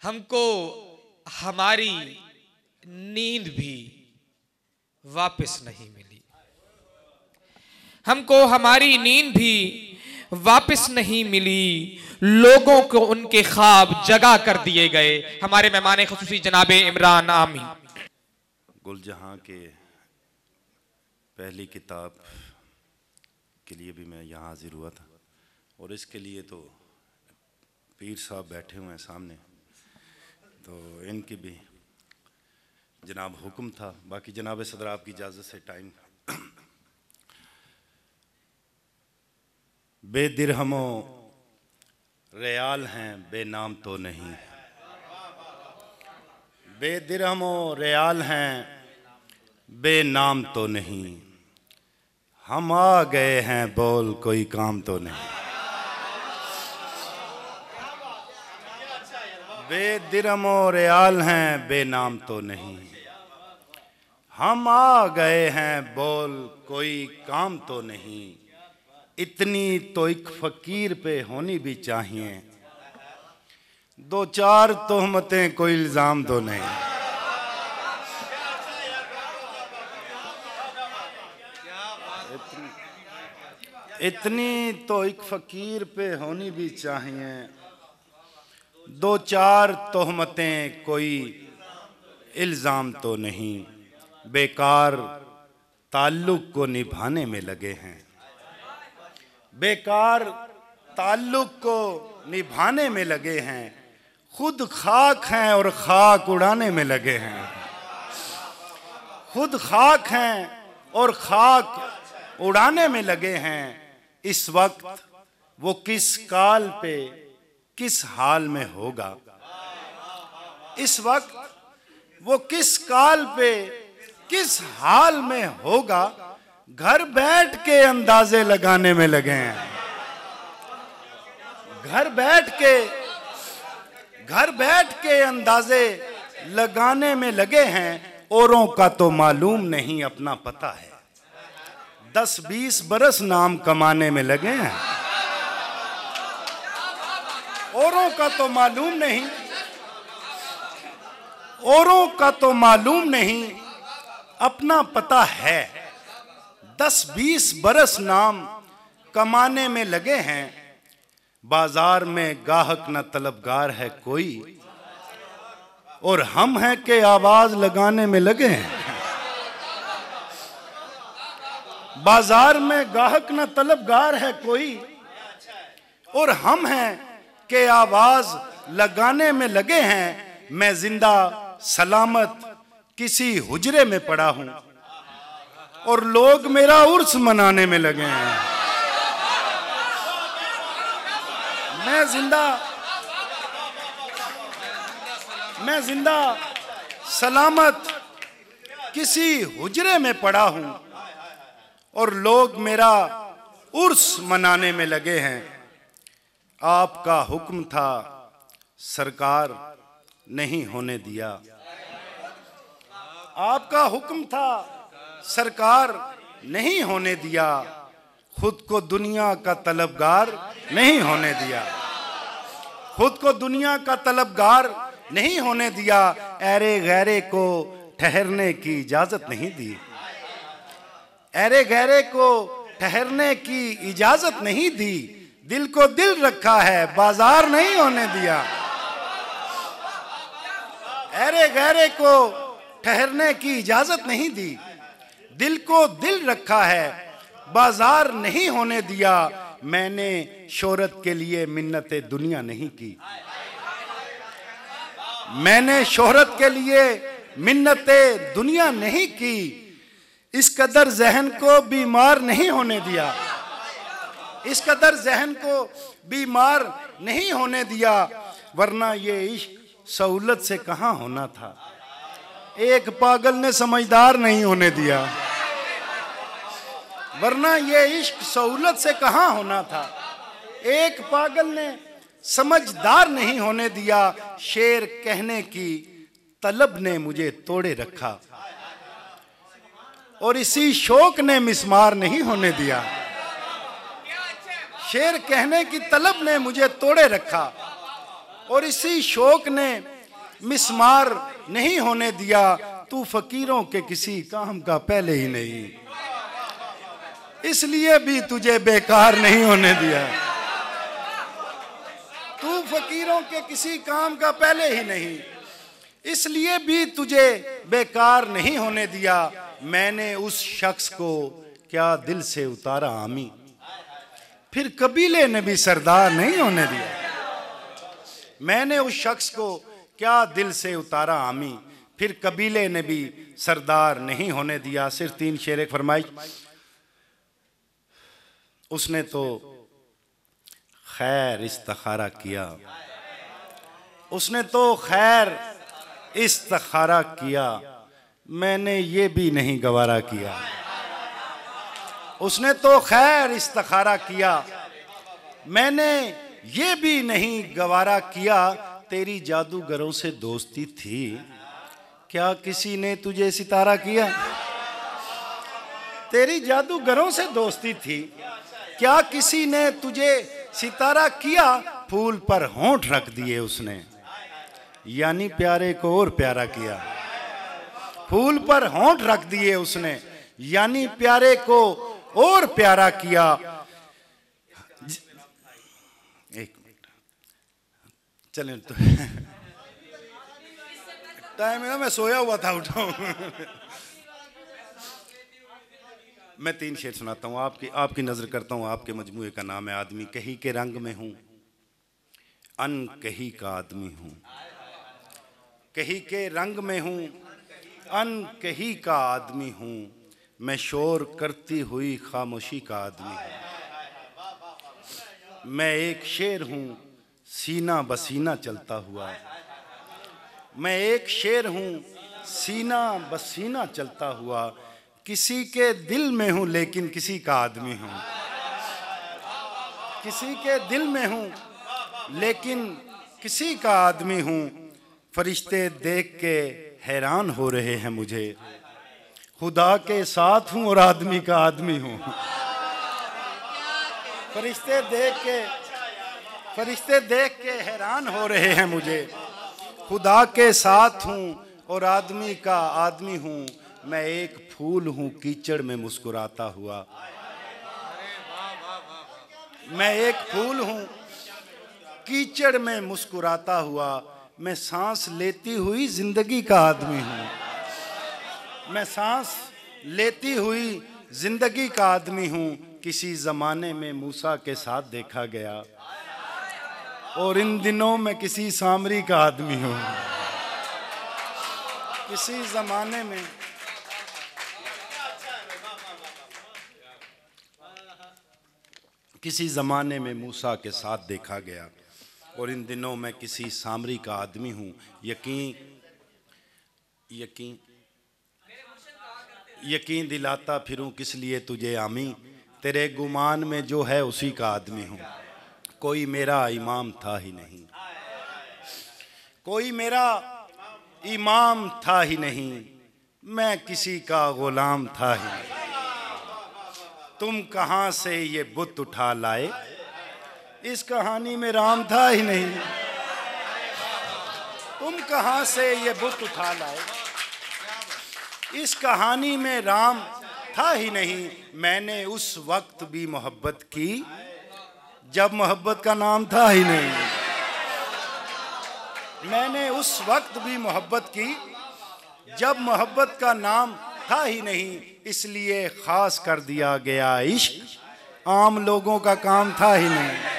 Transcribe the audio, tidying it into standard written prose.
हमको हमारी नींद भी वापस नहीं मिली, हमको हमारी नींद भी वापस नहीं मिली, लोगों को उनके ख्वाब जगा कर दिए गए। हमारे मेहमान खुसूसी जनाबे इमरान आमी। गुलजहां के पहली किताब के लिए भी मैं यहाँ हाजिर हुआ था और इसके लिए तो पीर साहब बैठे हुए हैं सामने, तो इनकी भी जनाब हुक्म था। बाकी जनाब सदर आपकी इजाज़त से टाइम बेदिरहमो रियाल हैं बेनाम तो नहीं, बेदिरहमो रियाल हैं बेनाम तो नहीं, हम आ गए हैं बोल कोई काम तो नहीं। बेदिरहमो रियाल हैं बेनाम तो नहीं, हम आ गए हैं बोल कोई काम तो नहीं। इतनी तो एक फकीर पे होनी भी चाहिए, दो चार तोहमतें कोई इल्जाम तो नहीं। इतनी तो एक फकीर पे होनी भी चाहिए, दो चार तोहमतें कोई इल्जाम तो नहीं। बेकार ताल्लुक को निभाने में लगे हैं, बेकार ताल्लुक को निभाने में लगे हैं, खुद खाक हैं और खाक उड़ाने में लगे हैं। खुद खाक हैं और खाक उड़ाने में लगे हैं। इस वक्त वो किस काल पे किस हाल में होगा, इस वक्त वो किस काल पे किस हाल में होगा, घर बैठ के अंदाजे लगाने में लगे हैं। घर बैठ के अंदाजे लगाने में लगे हैं। औरों का तो मालूम नहीं अपना पता है, 10-20 बरस नाम कमाने में लगे हैं। औरों का तो मालूम नहीं, औरों का तो मालूम नहीं अपना पता है, 10-20 बरस नाम कमाने में लगे हैं। बाजार में गाहक न तलबगार है कोई, और हम हैं कि आवाज लगाने में लगे हैं। बाजार में गाहक न तलबगार है कोई, और हम हैं कि आवाज लगाने में लगे हैं। मैं जिंदा सलामत किसी हुजरे में पड़ा हूं और लोग मेरा उर्स मनाने में लगे हैं। मैं जिंदा सलामत किसी हुजरे में पड़ा हूं और लोग मेरा उर्स मनाने में लगे हैं। आपका हुक्म था सरकार नहीं होने दिया, आपका हुक्म था सरकार नहीं होने दिया, खुद को दुनिया का तलबगार नहीं होने दिया, खुद को दुनिया का तलबगार नहीं होने दिया। ऐरे गैरे को ठहरने की इजाजत नहीं दी, ऐरे गैरे को ठहरने की इजाजत नहीं दी। दिल को दिल रखा है बाजार नहीं होने दिया, ऐरे गैरे को ठहरने की इजाजत नहीं दी। दिल को दिल रखा है बाजार नहीं होने दिया। मैंने शोहरत के लिए मिन्नते दुनिया नहीं की, मैंने शोहरत के लिए मिन्नते दुनिया नहीं की। इस कदर जहन को बीमार नहीं होने दिया, इस कदर जहन को बीमार नहीं होने दिया। वरना ये इश्क सहूलत से कहाँ होना था, एक पागल ने समझदार नहीं होने दिया। वरना ये इश्क सहूलत से कहाँ होना था, एक पागल ने समझदार नहीं होने दिया। शेर कहने की तलब ने मुझे तोड़े रखा और इसी शौक ने मिस्मार नहीं होने दिया। शेर कहने की तलब ने मुझे तोड़े रखा और इसी शौक ने मिसमार नहीं होने दिया। तू फकीरों के किसी काम का पहले ही नहीं, इसलिए भी तुझे बेकार नहीं होने दिया। तू फकीरों के किसी काम का पहले ही नहीं, इसलिए भी तुझे बेकार नहीं होने दिया। मैंने उस शख्स को क्या दिल से उतारा आमी, फिर कबीले ने भी सरदार नहीं होने दिया। मैंने उस शख्स को क्या दिल से उतारा आमी, फिर कबीले ने भी सरदार नहीं होने दिया। सिर्फ 3 शेर एक फरमाइश। उसने तो खैर इस्तिखारा किया, उसने तो खैर इस्तिखारा किया, मैंने ये भी नहीं गवारा किया। उसने तो खैर इस्तिखारा किया, मैंने ये भी नहीं गवारा किया। तेरी जादूगरों से दोस्ती थी, क्या किसी ने तुझे सितारा किया? तेरी जादूगरों से दोस्ती थी, क्या किसी ने तुझे सितारा किया? फूल पर होंठ रख दिए उसने, यानी प्यारे को और प्यारा किया। फूल पर होंठ रख दिए उसने, यानी प्यारे को और प्यारा किया। एक मिनट चलें तो टाइम है ना, मैं सोया हुआ था, उठाऊं। मैं 3 शेर सुनाता हूँ, आपकी नजर करता हूँ। आपके मजमूए का नाम है आदमी। कही के रंग में हूँ, अन कही का आदमी हूँ। कही के रंग में हूँ, अन कही का आदमी हूँ। मैं शोर करती हुई खामोशी का आदमी हूँ। मैं एक शेर हूँ सीना बसीना चलता हुआ। मैं एक शेर हूँ सीना बसीना चलता हुआ। किसी के दिल में हूँ लेकिन किसी का आदमी हूँ। किसी के दिल में हूँ लेकिन किसी का आदमी हूँ। फरिश्ते देख के हैरान हो रहे हैं मुझे, खुदा के साथ हूँ और आदमी का आदमी हूँ। फरिश्ते देख के हैरान हो रहे हैं मुझे, खुदा के साथ हूँ और आदमी का आदमी हूँ। मैं एक फूल हूँ कीचड़ में मुस्कुराता हुआ। मैं एक फूल हूँ कीचड़ में मुस्कुराता हुआ। मैं सांस लेती हुई जिंदगी का आदमी हूँ। मैं सांस लेती हुई जिंदगी का आदमी हूँ। किसी जमाने में मूसा के साथ देखा गया और इन दिनों में किसी सामरी का आदमी हूँ। किसी ज़माने में मूसा के साथ देखा गया और इन दिनों में किसी सामरी का आदमी हूँ। यकीन दिलाता फिरूं किस लिए तुझे आमी, तेरे गुमान में जो है उसी का आदमी हूँ। कोई मेरा इमाम था ही नहीं, कोई मेरा इमाम था ही नहीं, मैं किसी का गुलाम था ही नहीं। तुम कहाँ से ये बुत उठा लाए, इस कहानी में राम था ही नहीं। तुम कहाँ से ये बुत उठा लाए, इस कहानी में राम था ही नहीं। मैंने उस वक्त भी मोहब्बत की जब मोहब्बत का नाम था ही नहीं। मैंने उस वक्त भी मोहब्बत की जब मोहब्बत का नाम था ही नहीं। इसलिए खास कर दिया गया इश्क, आम लोगों का काम था ही नहीं।